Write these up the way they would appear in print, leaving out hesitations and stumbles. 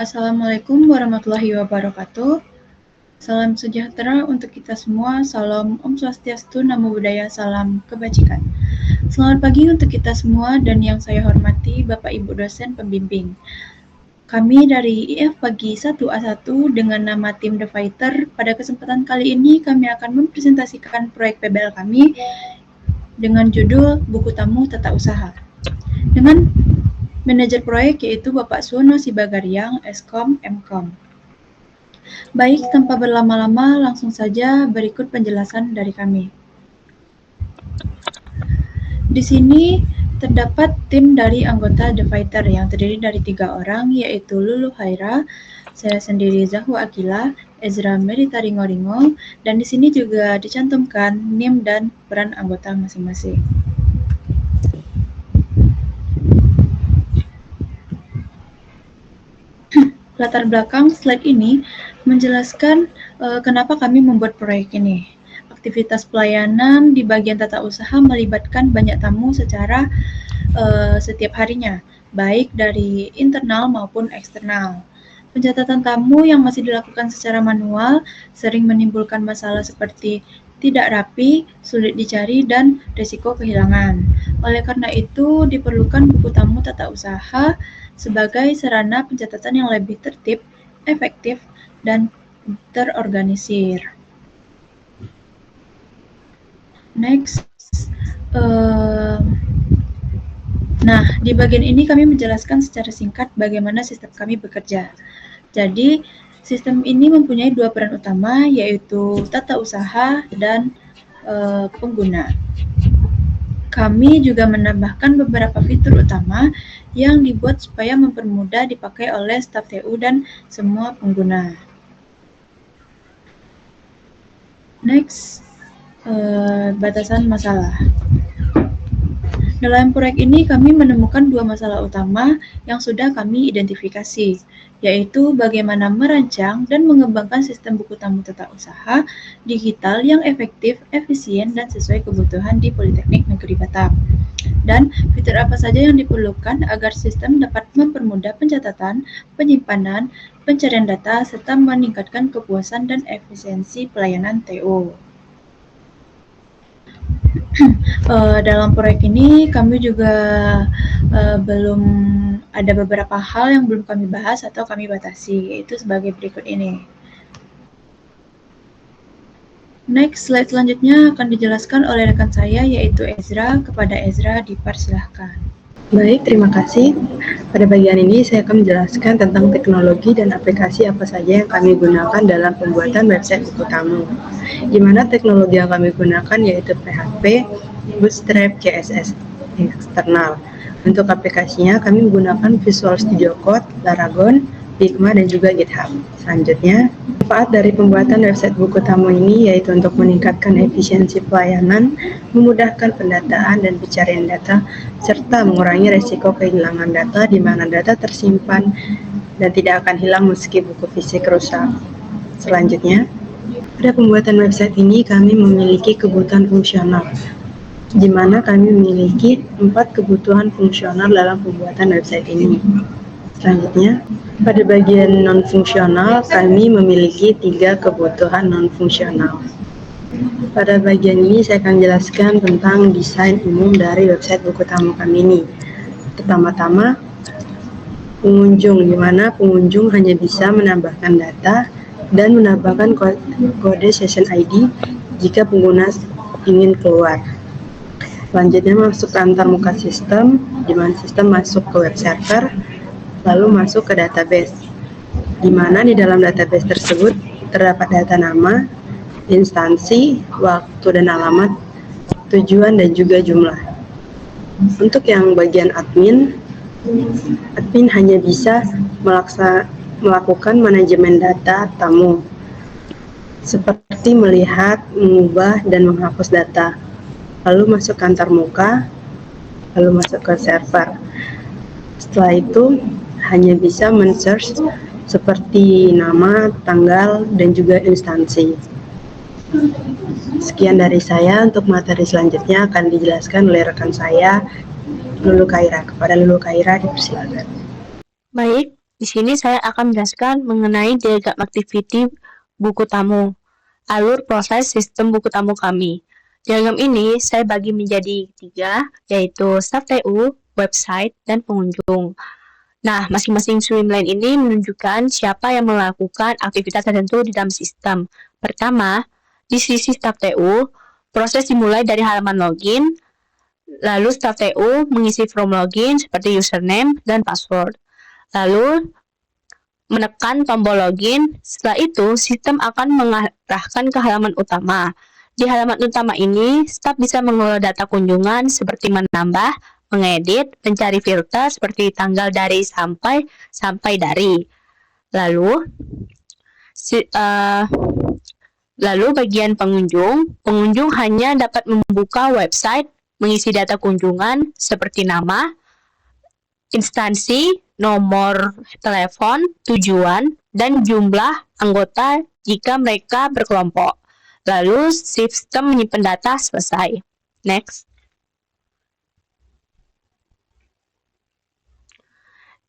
Assalamualaikum warahmatullahi wabarakatuh. Salam sejahtera untuk kita semua. Salam Om Swastiastu, Namo Buddhaya, salam kebajikan. Selamat pagi untuk kita semua dan yang saya hormati Bapak Ibu dosen pembimbing. Kami dari IF Pagi 1A1 dengan nama tim The Fighter. Pada kesempatan kali ini kami akan mempresentasikan proyek PBL kami dengan judul Buku Tamu Tata Usaha. Dengan manajer proyek yaitu Bapak Suwono Sibagaryang, Eskom, Mkom. Baik, tanpa berlama-lama, langsung saja berikut penjelasan dari kami. Di sini terdapat tim dari anggota The Fighter yang terdiri dari 3 orang, yaitu Lulu Haira, saya sendiri Zahwa Akila, Ezra Merita Ringo-Ringo, dan di sini juga dicantumkan NIM dan peran anggota masing-masing. Latar belakang slide ini menjelaskan kenapa kami membuat proyek ini. Aktivitas pelayanan di bagian tata usaha melibatkan banyak tamu secara setiap harinya, baik dari internal maupun eksternal. Pencatatan tamu yang masih dilakukan secara manual sering menimbulkan masalah seperti tidak rapi, sulit dicari, dan risiko kehilangan. Oleh karena itu, diperlukan buku tamu tata usaha sebagai sarana pencatatan yang lebih tertib, efektif, dan terorganisir. Next, nah, di bagian ini kami menjelaskan secara singkat bagaimana sistem kami bekerja. Jadi, sistem ini mempunyai 2 peran utama, yaitu tata usaha dan pengguna. Kami juga menambahkan beberapa fitur utama yang dibuat supaya mempermudah dipakai oleh staf TU dan semua pengguna. Next, batasan masalah. Dalam proyek ini kami menemukan 2 masalah utama yang sudah kami identifikasi, yaitu bagaimana merancang dan mengembangkan sistem buku tamu tata usaha digital yang efektif, efisien, dan sesuai kebutuhan di Politeknik Negeri Batam. Dan fitur apa saja yang diperlukan agar sistem dapat mempermudah pencatatan, penyimpanan, pencarian data, serta meningkatkan kepuasan dan efisiensi pelayanan TO. Dalam proyek ini kami juga belum ada beberapa hal yang belum kami bahas atau kami batasi, yaitu sebagai berikut ini. Next, slide selanjutnya akan dijelaskan oleh rekan saya, yaitu Ezra. Kepada Ezra, dipersilahkan. Baik, terima kasih. Pada bagian ini saya akan menjelaskan tentang teknologi dan aplikasi apa saja yang kami gunakan dalam pembuatan website buku tamu. Di mana teknologi yang kami gunakan yaitu PHP, Bootstrap, CSS eksternal. Untuk aplikasinya kami menggunakan Visual Studio Code, Laragon, Figma, dan juga GitHub. Selanjutnya, manfaat dari pembuatan website buku tamu ini yaitu untuk meningkatkan efisiensi pelayanan, memudahkan pendataan dan pencarian data, serta mengurangi risiko kehilangan data di mana data tersimpan dan tidak akan hilang meski buku fisik rusak. Selanjutnya, pada pembuatan website ini kami memiliki kebutuhan fungsional, di mana kami memiliki 4 kebutuhan fungsional dalam pembuatan website ini. Selanjutnya, pada bagian non-fungsional, kami memiliki 3 kebutuhan non-fungsional. Pada bagian ini saya akan jelaskan tentang desain umum dari website buku tamu kami ini. Pertama-tama, pengunjung, di mana pengunjung hanya bisa menambahkan data dan menambahkan kode session ID jika pengguna ingin keluar. Selanjutnya masuk ke antarmuka sistem, di mana sistem masuk ke web server, lalu masuk ke database, di mana di dalam database tersebut terdapat data nama, instansi, waktu dan alamat, tujuan, dan juga jumlah. Untuk yang bagian admin hanya bisa melakukan manajemen data tamu, seperti melihat, mengubah, dan menghapus data, lalu masuk ke antarmuka, lalu masuk ke server. Setelah itu hanya bisa men-search seperti nama, tanggal, dan juga instansi. Sekian dari saya. Untuk materi selanjutnya akan dijelaskan oleh rekan saya, Lulu Kaira. Kepada Lulu Kaira, dipersilakan. Baik, Di sini saya akan menjelaskan mengenai diagram activity buku tamu, alur proses sistem buku tamu kami. Diagram ini saya bagi menjadi 3, yaitu staff TU, website, dan pengunjung. Nah, masing-masing streamline ini menunjukkan siapa yang melakukan aktivitas tertentu di dalam sistem. Pertama, di sisi staff TU, proses dimulai dari halaman login, lalu staff TU mengisi form login seperti username dan password. Lalu menekan tombol login, setelah itu sistem akan mengarahkan ke halaman utama. Di halaman utama ini, staf bisa mengelola data kunjungan seperti menambah, mengedit, mencari filter seperti tanggal dari sampai dari. Lalu bagian pengunjung hanya dapat membuka website, mengisi data kunjungan seperti nama, instansi, nomor telepon, tujuan, dan jumlah anggota jika mereka berkelompok. Lalu sistem menyimpan data selesai. Next.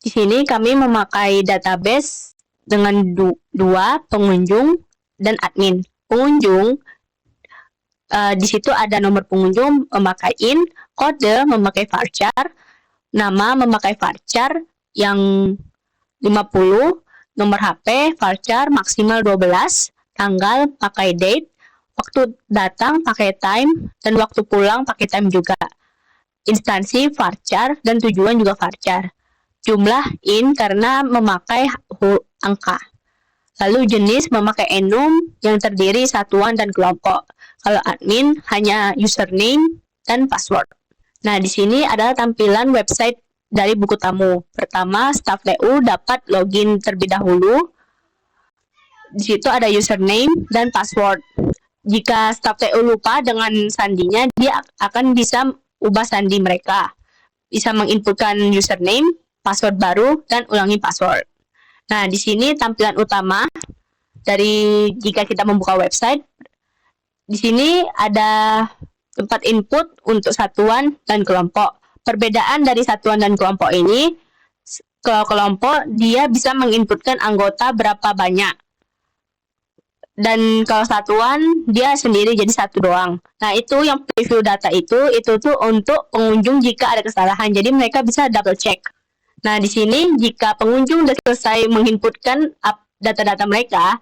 Di sini kami memakai database dengan dua pengunjung dan admin. Pengunjung di situ ada nomor pengunjung memakai in, kode memakai varchar, nama memakai varchar yang 50, nomor HP varchar maksimal 12, tanggal pakai date, waktu datang pakai time, dan waktu pulang pakai time juga. Instansi varchar dan tujuan juga varchar. Jumlah in karena memakai angka. Lalu jenis memakai enum yang terdiri satuan dan kelompok. Kalau admin hanya username dan password. Nah, di sini adalah tampilan website dari buku tamu. Pertama, staff TU dapat login terlebih dahulu. Di situ ada username dan password. Jika staff TU lupa dengan sandinya, dia akan bisa ubah sandi mereka. Bisa menginputkan username, password baru, dan ulangi password. Nah, di sini tampilan utama dari jika kita membuka website. Di sini ada tempat input untuk satuan dan kelompok. Perbedaan dari satuan dan kelompok ini, kalau kelompok dia bisa menginputkan anggota berapa banyak. Dan kalau satuan dia sendiri jadi satu doang. Nah, itu yang preview data itu tuh untuk pengunjung jika ada kesalahan. Jadi mereka bisa double check. Nah, di sini jika pengunjung sudah selesai menginputkan data-data mereka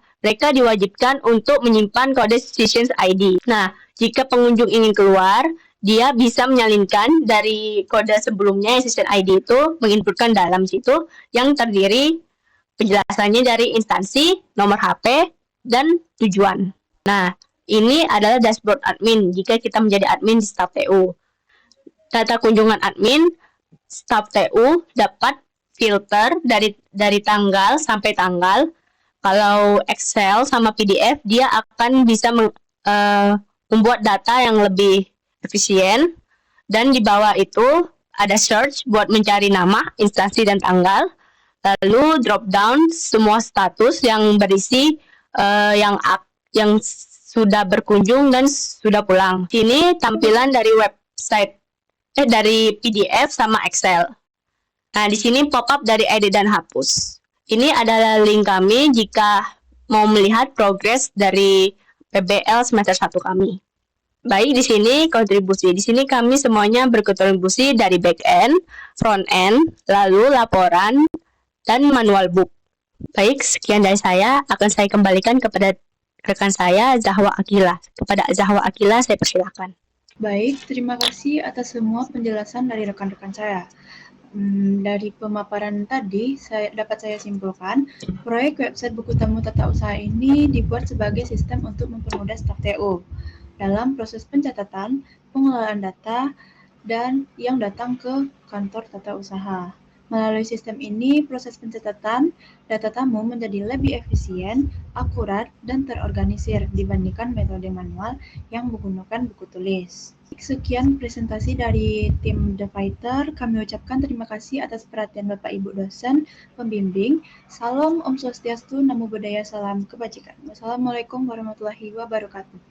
diwajibkan untuk menyimpan kode session ID. Nah, jika pengunjung ingin keluar, dia bisa menyalinkan dari kode sebelumnya yang session ID itu, menginputkan dalam situ yang terdiri penjelasannya dari instansi, nomor HP, dan tujuan. Nah, ini adalah dashboard admin jika kita menjadi admin di staff TU. Data kunjungan admin, staff TU dapat filter dari tanggal sampai tanggal. Kalau Excel sama PDF, dia akan bisa membuat data yang lebih efisien. Dan di bawah itu ada search buat mencari nama, instansi, dan tanggal. Lalu drop down semua status yang berisi yang sudah berkunjung dan sudah pulang. Ini tampilan dari website dari PDF sama Excel. Nah, di sini pop-up dari edit dan hapus. Ini adalah link kami jika mau melihat progres dari PBL semester 1 kami. Baik, di sini kontribusi. Di sini kami semuanya berkontribusi dari back end, front end, lalu laporan, dan manual book. Baik, sekian dari saya. Akan saya kembalikan kepada rekan saya, Zahwa Akila. Kepada Zahwa Akila, saya persilakan. Baik, terima kasih atas semua penjelasan dari rekan-rekan saya. Dari pemaparan tadi, dapat saya simpulkan, proyek website buku tamu tata usaha ini dibuat sebagai sistem untuk mempermudah staf TU dalam proses pencatatan, pengelolaan data, dan yang datang ke kantor tata usaha. Melalui sistem ini, proses pencatatan data tamu menjadi lebih efisien, akurat, dan terorganisir dibandingkan metode manual yang menggunakan buku tulis. Sekian presentasi dari tim The Fighter. Kami ucapkan terima kasih atas perhatian Bapak Ibu dosen, pembimbing. Salam Om Swastiastu, Namo Buddhaya, Salam Kebajikan. Wassalamualaikum warahmatullahi wabarakatuh.